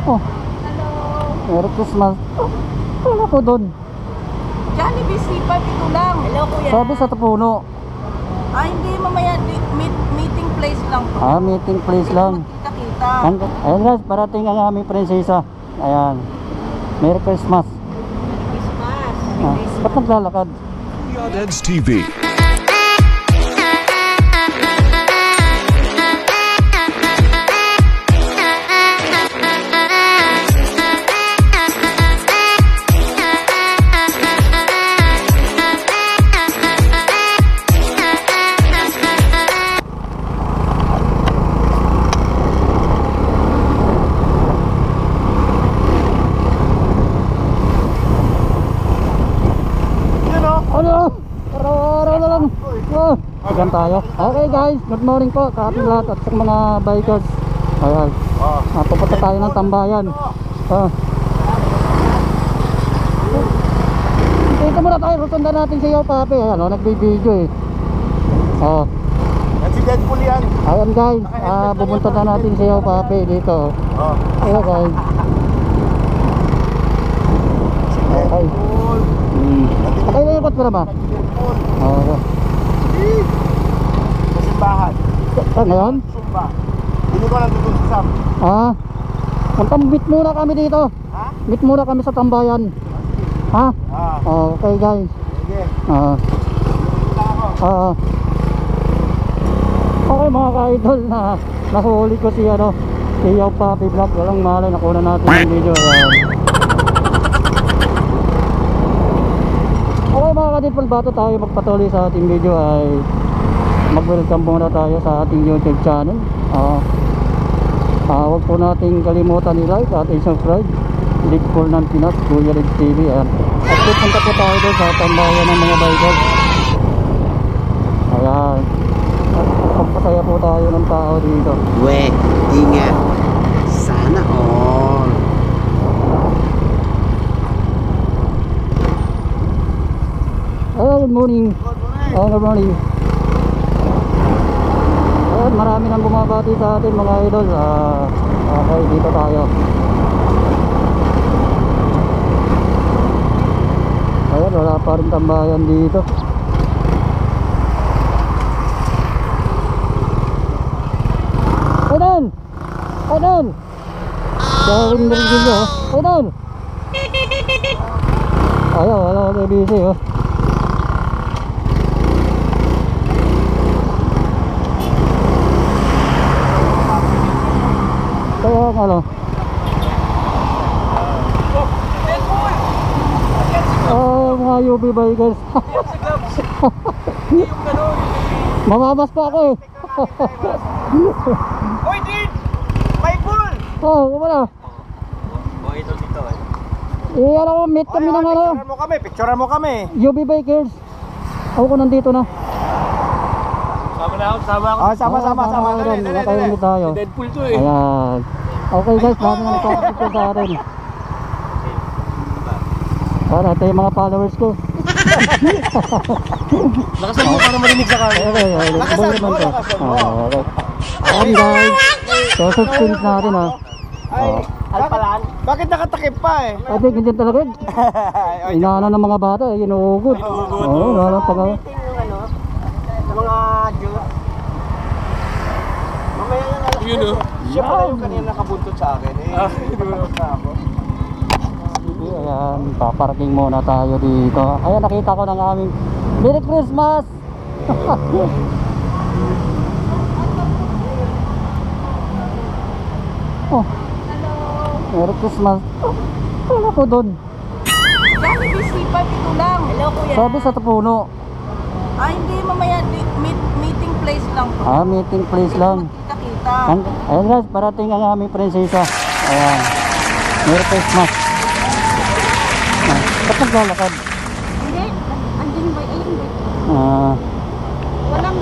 Oh, Merry Christmas. Wala ko doon. Jollibee C5, ito lang. Hello, kuya. Sabi sa Tapuno. Hindi, mamaya. Meeting place lang po. Meeting place lang. Kita-kita. Ayan guys, parating ang aming prinsesa. Ayan. Merry Christmas. Christmas. Ba't naglalakad? Yodeds TV. Araw-araw na lang. Agan tayo. Okay guys, good morning po sa ating lahat at sa mga bikers. Ayan. Pupunta tayo ng tambayan. Dito muna tayo, susundan natin si Yo Papi. Ayan, nagbibideo eh. Yan si Deadpool yan. Ayan guys, pupunta na natin si Yo Papi dito. Ayan guys. Okay. Okay na yung kot ko na ba? Oo. Sa simbahan. Saan ngayon? Sumba. Hindi ko lang dito sa Sam. Meet muna kami dito. Ha? Meet muna kami sa tambayan. Ha? Okay guys. Sige. Okay mga ka-idol, nahuli ko si Yo Papi Vlog. Walang malay, nakuha natin yung video. Okay mga ka-idol, bago tayo magpatuloy sa ating video ay mag-welcome muna tayo sa ating YouTube channel. Huwag po nating kalimutan i-like at i-subscribe. Ligpol ng Pinas, Kuya Rig TV. At pupunta po tayo doon sa tambayan ng mga bikers. Ayan, pagpasaya po tayo ng tao dito. Ingat. Sana all. Good morning. Good morning. Ayan, marami nang bumabati sa atin mga idol. Okay, dito tayo. Ayan, wala pa rin tambayan dito. Idol! Idol! Gawin na rin dito. Idol! Ayaw, wala ko busy oh. Kaya mga UB bikers. Mamabas pa ako eh. Hoy, dude! May pool! Kumala. Ito dito eh. Meet kami ng Picturean mo kami. UB bikers. Ako nandito na. Sama ako. Sama. Nakain tayo. Deadpool to eh. Ayan. Okay guys, marami na nagpapicture sa atin. Ito yung mga followers ko. Lakasan mo para marinig sa kanya. Lakasan mo. Ayan guys. So subscribe natin ha. Alpalan? Bakit nakatakip pa eh? Ate, ganyan talaga. Inaana ng mga bata, inuugod. Oo, wala pa nga. Sa mga Diyos. Mamaya nga alam ko. Siya pala yung kanina nakabuntot sa akin eh. Nakabuntot na ako. Ayan, paparating muna tayo dito. Ayan, nakita ko ng aming Merry Christmas! Merry Christmas. Wala ko doon. Jollibee C5, ito lang. Hello, kuya. Sabi sa Tapuno. Hindi, mamaya. Meeting place lang po. Meeting place lang. Kita-kita. Ayan guys, parating ang aming prinsesa. Ayan. Merry Christmas. Ba't naglalakad? Hindi. Andiyan ba? Ayun ba? Walang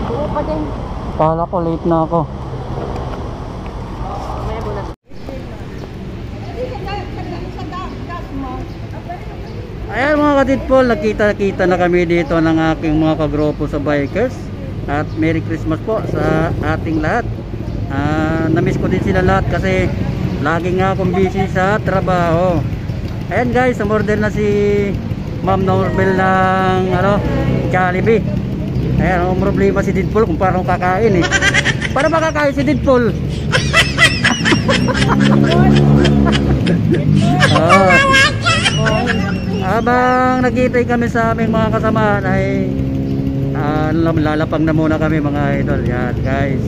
buo pa din. Kala ko late na ako. Ayan mga kadidpol, nakita-kita na kami dito ng aking mga kagrupo sa bikers. At Merry Christmas po sa ating lahat. Na-miss ko din sila lahat kasi Lagi nga akong busy sa trabaho. Ayan guys, umorder na si Ma'am Norbel ng Jollibee. Ayan, ang problema si Deadpool kung paano kakain eh. Paano makakain si Deadpool? Habang nagkitay kami sa aming mga kasamahan ay lalapang na muna kami mga idol. Yan guys.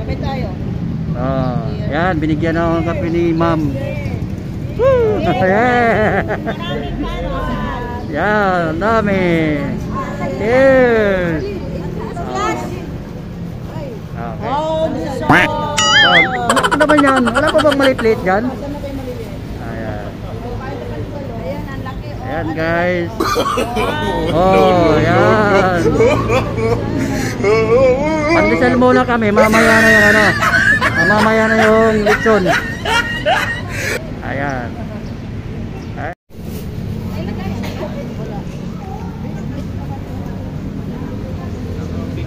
Kape tayo. Yan, binigyan ako ng kape ni Ma'am. Woo! Yeah. Yan, dami. Cheers. Okay. Ano naman yan? Wala pa bang maliit-liit dyan? Ayan. Ayan guys. Oh, yan. Pandesal muna kami. Mamaya na yung mamaya na yung lechon. Ayan.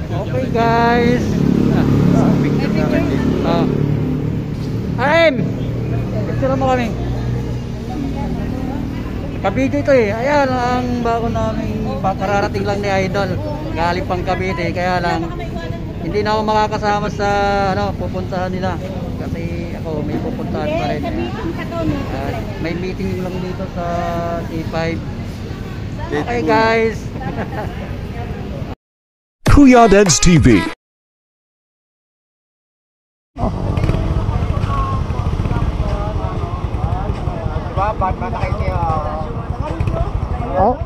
Okay guys. Aim! Picture mo kami. Cavite ito eh. Ayan ang bago namin kararating lang ni Idol. Galing pang Cavite. Kaya lang hindi na ako makakasama sa pupuntahan nila. Kasi ako may pupuntahan pa rin. May meeting lang dito sa C5. Okay guys. Kuya Dads TV. Batman na kayo niya.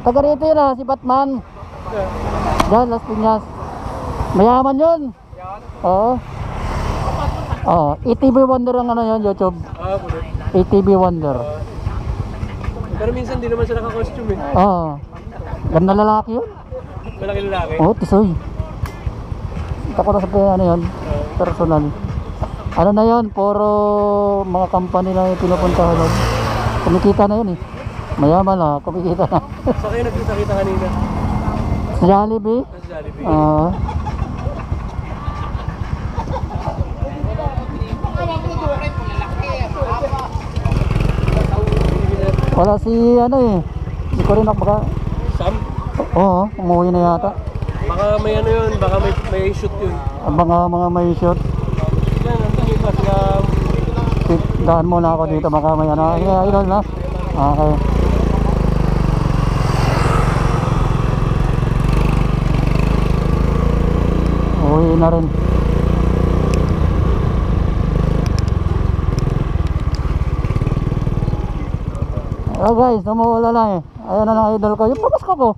Taga rito yun si Batman. Diyan, Las Piñas. Mayaman yun. Oo. ETV Wonder ang yun, YouTube. ETV Wonder. Pero minsan di naman siya naka-costume eh. Ganda lalaki yun. Malaki lalaki. Tisoy. Ito ko na sa yun, personal. Ano na yun, puro mga company na yung pinupuntahan yun. Kumikita na yun eh. Mayaman na, kumikita na. Sa kayo nagkita-kita kanina? Sa Jollibee? Sa Jollibee. Wala si hindi ko rin baka. Sam? Oo, umuwi na yata. Baka may yun, baka may shoot yun. Mga may shoot. Yan, ang iba sila. Daan muna ako dito, baka may idol na. Okay. Uwi na rin. Guys, umuulan na eh. Ayan na ang idol ko. Yung pamasko ko.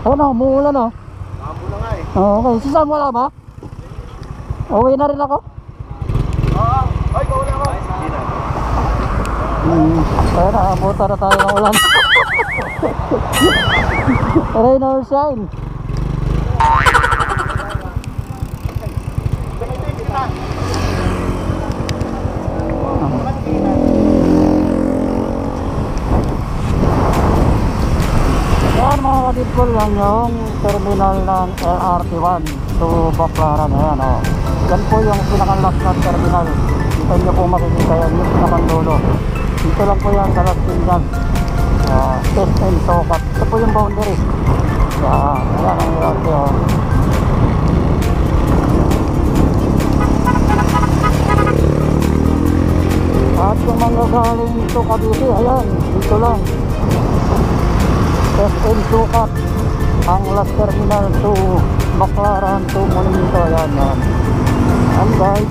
Ayan na, umuulan na. Mamo na nga eh. Okay, si Sam wala ba? Uwi na rin ako. Ay, wala ako. Ayan na, abuta na tayo ng ulan. Rain or shine. Ayan mga ka-Deadpool, yan yung terminal ng LRT1 to Baclaran. Ayan o. Yan po yung pinaka-last na terminal. Dito nyo po makikita yan yung pinaka-dulo. Dito lang po yan sa Las Piñas. Test and Sokat. Ito po yung boundary. Ayan ang LRT o. At yung mga galing to Cavite, ayan, dito lang. Test and Sokat. Ang last terminal to Baclaran to Monumento. Ayan, yan. And guys,